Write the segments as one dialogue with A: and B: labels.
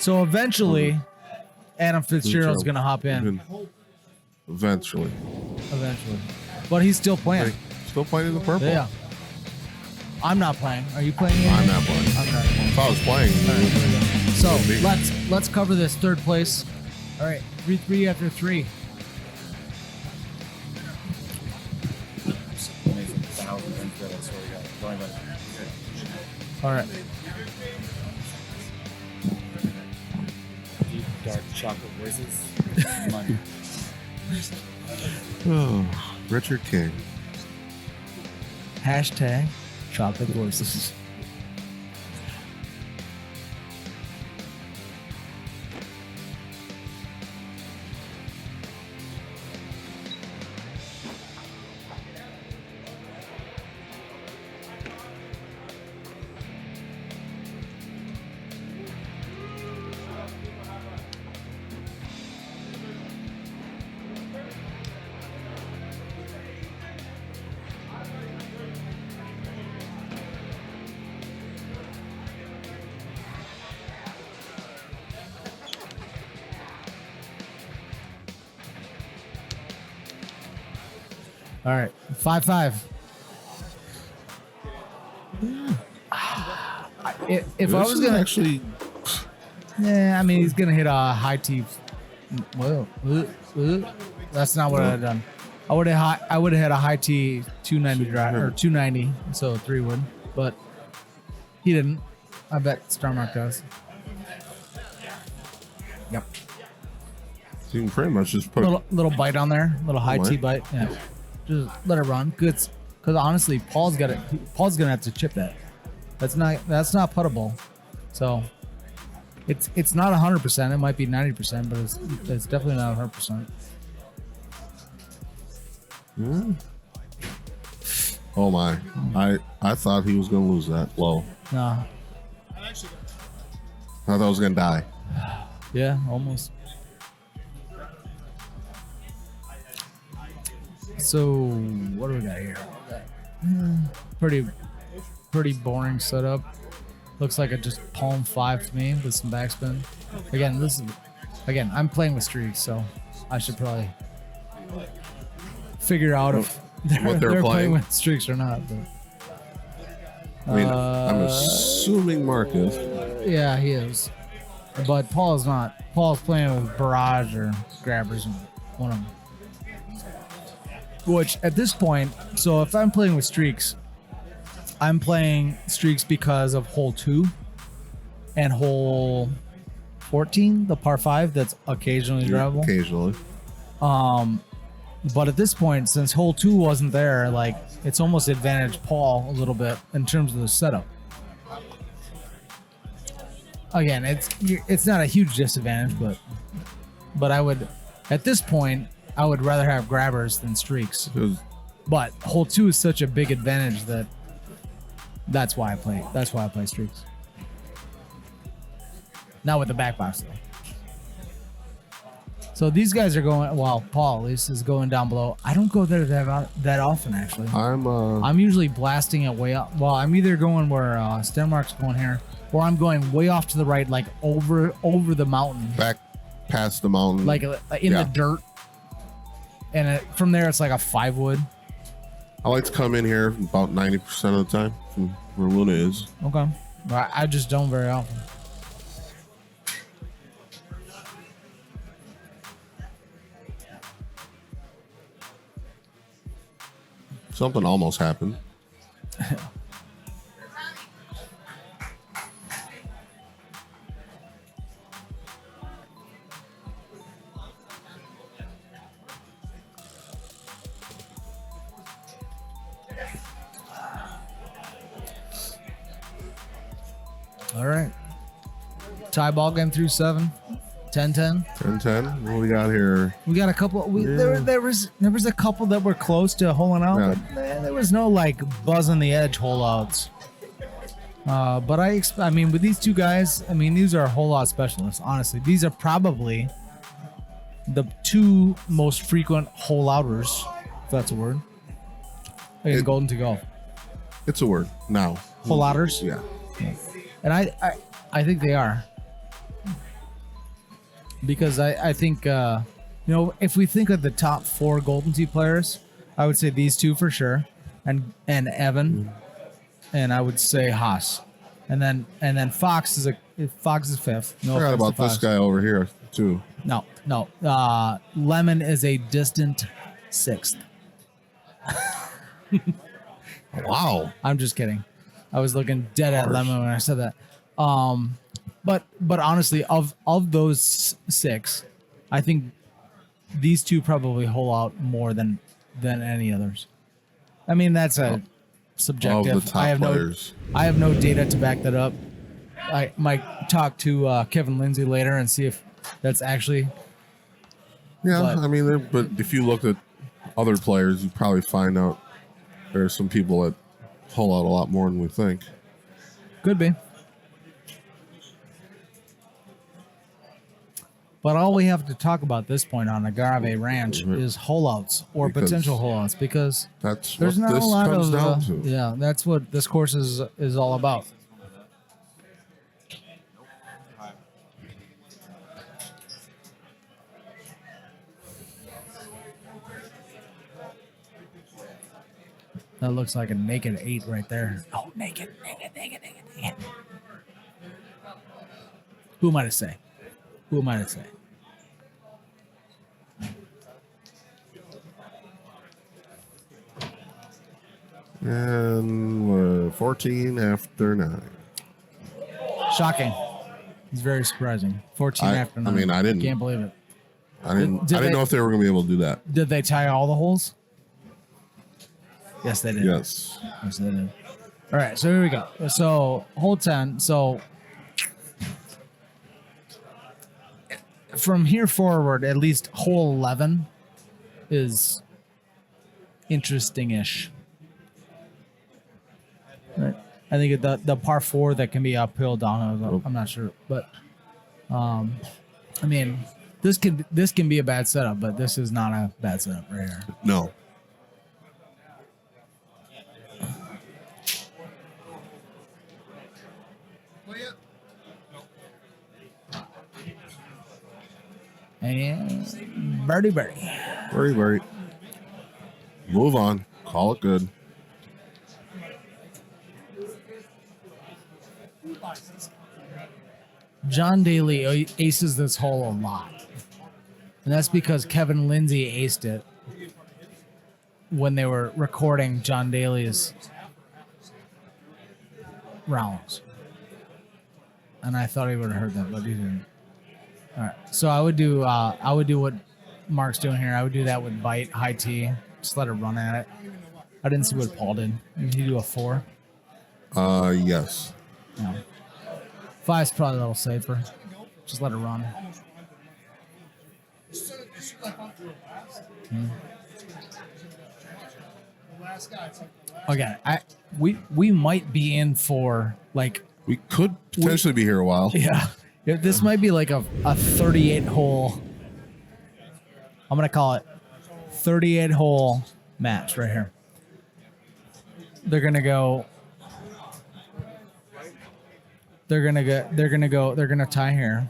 A: So eventually, Adam Fitzgerald's going to hop in.
B: Eventually.
A: But he's still playing.
B: Still playing in the purple?
A: Yeah. I'm not playing. Are you playing?
B: I'm not playing.
A: I'm not playing.
B: If I was playing.
A: So let's cover this third place. All right, 3-3 after 3. All right.
C: Deep, dark chocolate voices. Money.
B: Oh, Richard King.
A: Hashtag chocolate voices. All right, 5-5. If I was gonna
B: actually,
A: yeah, I mean he's gonna hit a high T. Well, that's not what I'd done. I would have had a high T 290 drive or 290, so 3 would, but he didn't. I bet Stenmark does. Yep.
B: you can pretty much just put
A: Little bite on there, little high T bite. Yeah. Just let it run. Good, because honestly, Paul's gonna have to chip that. That's not puttable. So it's not 100%. It might be 90%, but it's definitely not 100%.
B: Oh my! I thought he was gonna lose that low.
A: No.
B: I thought I was gonna die.
A: Yeah, almost. So what do we got here? Pretty boring setup. Looks like it just palm 5 to me with some backspin. Again, I'm playing with streaks, so I should probably figure out if they're playing with streaks or not. But,
B: I mean, I'm assuming Mark is.
A: Yeah, he is. But Paul's not. Paul's playing with barrage or grabbers, one of them. Which at this point, so if I'm playing with streaks, I'm playing streaks because of hole 2 and hole 14, the par 5 that's occasionally drivable.
B: Occasionally.
A: But at this point, since hole 2 wasn't there, like it's almost advantage Paul a little bit in terms of the setup. Again, it's not a huge disadvantage, but I would, at this point, I would rather have grabbers than streaks. But hole 2 is such a big advantage that's why I play streaks. Not with the back box though. So these guys are going. Well, Paul at least is going down below. I don't go there that often actually. I'm usually blasting it way up. Well, I'm either going where Stenmark's going here, or I'm going way off to the right, like over the mountain.
B: Back past the mountain.
A: Like in the dirt. And from there, it's like a 5 wood.
B: I like to come in here about 90% of the time from where Luna is.
A: Okay. I just don't very often.
B: Something almost happened.
A: All right. Tie ball game through 7. 10-10.
B: 10-10. What do we got here?
A: We got a couple. There was a couple that were close to holing out, but there was no like buzz on the edge hole outs. But I mean, with these two guys, I mean, these are hole out specialists. Honestly, these are probably the 2 most frequent hole outers, if that's a word, in Golden to Golf.
B: It's a word now.
A: Hole outers.
B: Yeah.
A: And I think they are. because I think if we think of the top 4 Golden Tee players, I would say these two for sure, and Evan, and I would say Haas, and then Fox is fifth. No
B: Forgot
A: offense to
B: about this
A: Fox.
B: guy over here too.
A: No. Lemon is a distant 6th.
B: Wow.
A: I'm just kidding. I was looking dead at Lemon when I said that. But honestly, of those 6, I think these two probably hole out more than any others. I mean, that's a subjective.
B: Of the top players.
A: I have no data to back that up. I might talk to Kevin Lindsay later and see if that's actually.
B: Yeah,
A: But-
B: I mean, but if you look at other players, you probably find out there are some people that hole out a lot more than we think.
A: Could be. But all we have to talk about at this point on Agave Ranch is holeouts or
B: Because
A: potential holeouts because
B: That's
A: there's
B: what
A: not
B: this
A: a lot
B: comes
A: of
B: down to.
A: yeah. That's what this course is all about. That looks like a naked 8 right there. Oh, naked. Who am I to say?
B: And we're 14 after 9.
A: Shocking. It's very surprising. 14 after 9.
B: I mean, I didn't-
A: Can't believe it.
B: I didn't
A: Did they-
B: know if they were going to be able to do that.
A: Did they tie all the holes? Yes, they did.
B: Yes.
A: Yes, they did. All right, so here we go. So hole 10. So from here forward, at least hole 11 is interesting-ish. Right. I think the par 4 that can be uphill, downhill. I'm not sure, but I mean, this can be a bad setup, but this is not a bad setup right here.
B: No.
A: And birdie.
B: Very. Move on. Call it good.
A: John Daly aces this hole a lot. And that's because Kevin Lindsay aced it when they were recording John Daly's rounds. And I thought he would have heard that, but he didn't. All right. So I would do what Mark's doing here. I would do that with bite, high tee. Just let it run at it. I didn't see what Paul did. Did he do a 4?
B: Yes.
A: No. 5's probably a little safer. Just let it run. Okay, we might be in for like
B: We could potentially be here a while.
A: yeah. This might be like a 38 hole. I'm gonna call it 38 hole match right here. They're gonna tie here.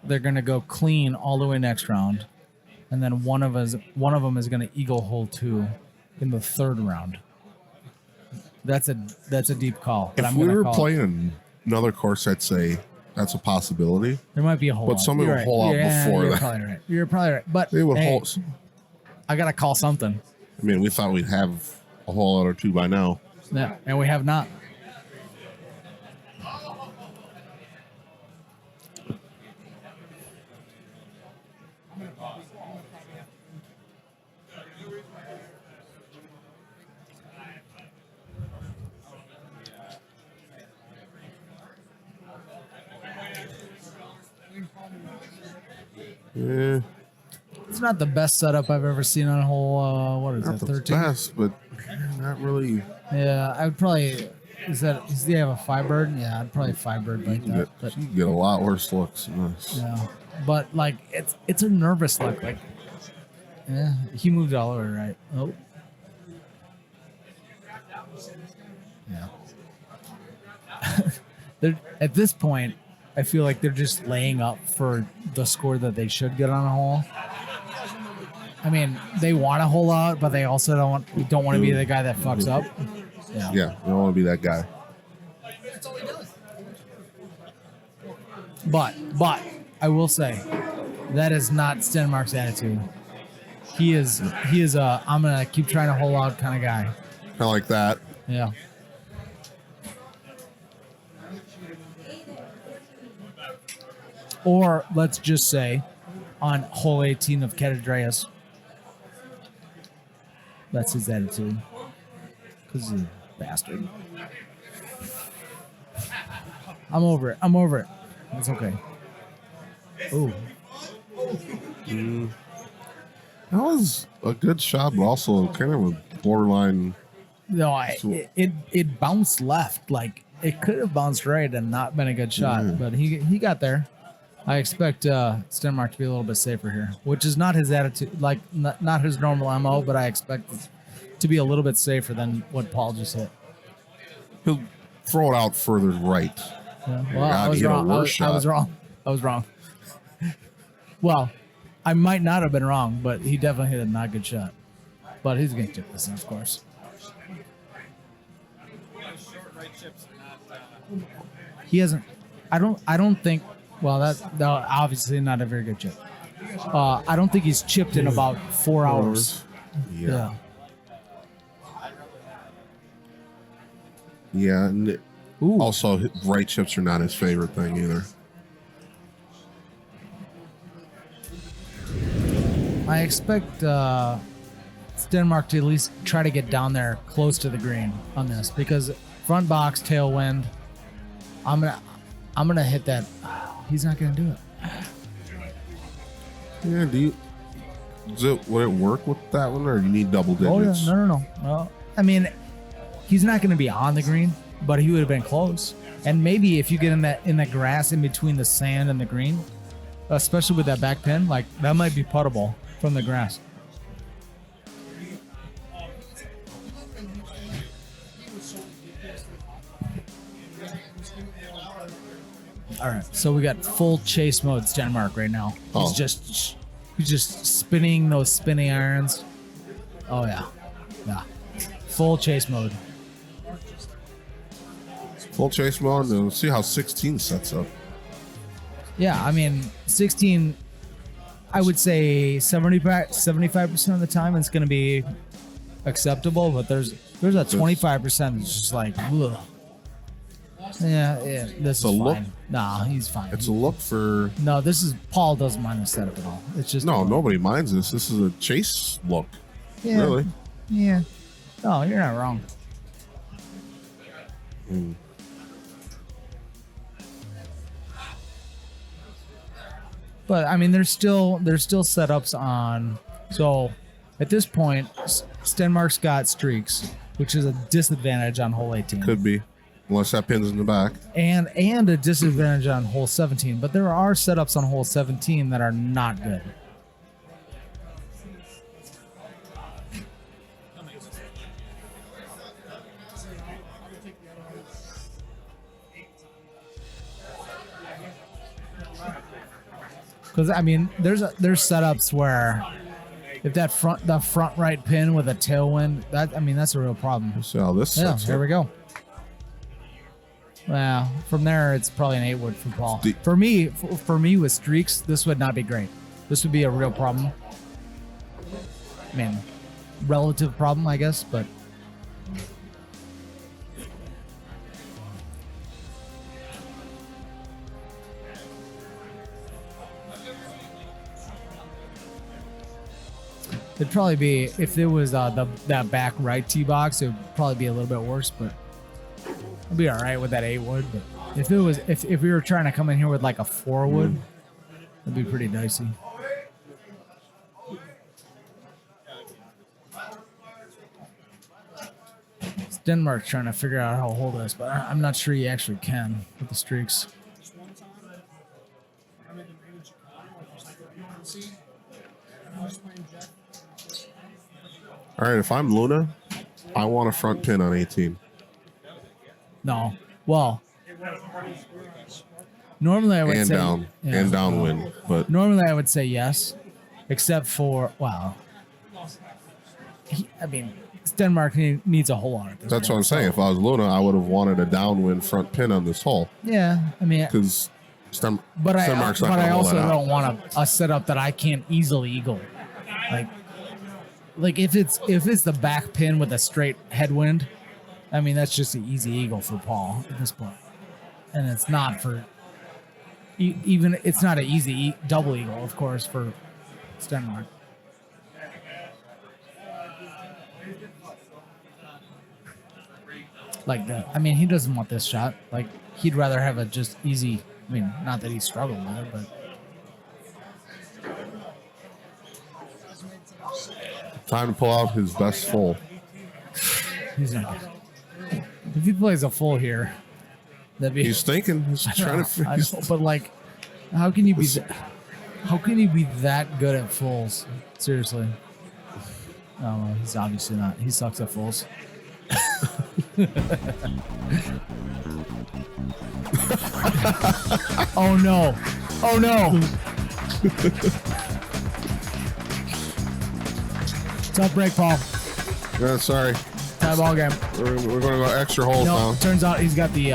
A: They're gonna go clean all the way next round, and then one of them is gonna eagle hole 2 in the 3rd round. That's a deep call. But
B: If
A: I'm
B: we
A: gonna
B: were
A: call it.
B: playing another course, I'd say that's a possibility.
A: There might be a hole.
B: But
A: out.
B: somebody
A: You're
B: will hole out before
A: you're
B: that.
A: Probably right. You're probably right. But
B: They would
A: hey,
B: hole.
A: I gotta call something.
B: I mean, we thought we'd have a hole out or 2 by now.
A: Yeah, and we have not.
B: Yeah,
A: It's not the best setup I've ever seen on a hole. What is
B: not
A: it?
B: the
A: 13.
B: best, but not really.
A: Yeah, I would probably. Does he have a 5-bird? Yeah, I'd probably 5-bird like that. But
B: You get a lot worse looks than this.
A: yeah, but like it's a nervous look. Like, yeah, he moved all over right. Oh, yeah. At this point, I feel like they're just laying up for the score that they should get on a hole. I mean, they want to hole out, but they also don't want to be the guy that fucks up.
B: Yeah, you don't want to be that guy.
A: But I will say that is not Stenmark's attitude. He is a I'm gonna keep trying to hole out kind of guy.
B: Kind of like that.
A: Yeah. Or let's just say on hole 18 of Catadreas, that's his attitude. Because he's a bastard. I'm over it. It's okay. Ooh.
B: That was a good shot, but also kind of a borderline.
A: No, it bounced left. Like, it could have bounced right and not been a good shot, but he got there. I expect Stenmark to be a little bit safer here, which is not his attitude, like not his normal MO, but I expect it to be a little bit safer than what Paul just hit.
B: He'll throw it out further right.
A: Yeah. Well, I was wrong. I was wrong. Well, I might not have been wrong, but he definitely hit a not good shot. But he's going to chip this in, of course. He hasn't. I don't think. Well, that's obviously not a very good chip. I don't think he's chipped in about 4 hours.
B: Yeah. Yeah, and also right chips are not his favorite thing either.
A: I expect Stenmark to at least try to get down there close to the green on this because front box tailwind. I'm gonna hit that. He's not gonna do it.
B: Yeah, would it work with that one, or you need double digits?
A: Oh yeah, no. Well, I mean, he's not gonna be on the green, but he would have been close. And maybe if you get in the grass in between the sand and the green, especially with that back pin, like that might be puttable from the grass. All right, so we got full chase mode Stenmark right now. He's just spinning those spinning irons. Oh yeah, full chase mode.
B: Full chase mode. And we'll see how 16 sets up.
A: Yeah, I mean 16. I would say 75% of the time it's going to be acceptable, but there's a 25% that's just like, ugh. Yeah, this is fine.
B: Look.
A: Nah, he's fine.
B: It's a look for.
A: No, this is Paul doesn't mind the setup at all. It's just
B: nobody minds this. This is a chase look.
A: Yeah,
B: really.
A: Yeah. No, you're not wrong. But I mean, there's still setups on. So at this point, Stenmark's got streaks, which is a disadvantage on hole 18.
B: Could be. Unless that pin's in the back.
A: And a disadvantage on hole 17. But there are setups on hole 17 that are not good. Because I mean, there's setups where if the front right pin with a tailwind, that's a real problem.
B: So how this
A: Yeah,
B: sets
A: there
B: up.
A: we go. Well, from there, it's probably an 8 wood for Paul. For me with streaks, this would not be great. This would be a real problem. I mean, relative problem, I guess, but. It'd probably be, if it was that back right tee box, it would probably be a little bit worse, but it'd be all right with that 8 wood. But if we were trying to come in here with like a 4 wood, it'd be pretty dicey. Stenmark's trying to figure out how to hold this, but I'm not sure he actually can with the streaks.
B: All right, if I'm Luna, I want a front pin on 18.
A: No. Well, Normally, I would
B: and
A: say
B: down
A: yeah,
B: and downwind, but
A: normally I would say yes, except for I mean, Stenmark needs a hole on it.
B: that's what I'm saying. If I was Luna, I would have wanted a downwind front pin on this hole
A: Yeah, I mean,
B: because
A: but I also
B: out.
A: don't want a setup that I can't easily eagle. Like if it's the back pin with a straight headwind, I mean that's just an easy eagle for Paul at this point, and it's not for even it's not an easy double eagle, of course, for Stenmark. Like I mean, he doesn't want this shot. Like he'd rather have a just easy. I mean, not that he struggled with it, but.
B: Time to pull out his best full.
A: He's not. If he plays a full here, that'd be.
B: He's thinking. He's trying to.
A: I know, but like, how can you be? How can you be that good at fulls? Seriously. Oh, well, he's obviously not. He sucks at fulls. Oh no! Oh no! Tough break, Paul.
B: Yeah, sorry.
A: Tie ball game.
B: We're going to go extra holes
A: No,
B: now.
A: turns out he's got the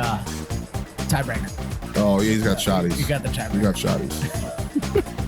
A: tiebreaker.
B: Oh, yeah, he's got shotties.
A: You got the tiebreaker.
B: You got shotties.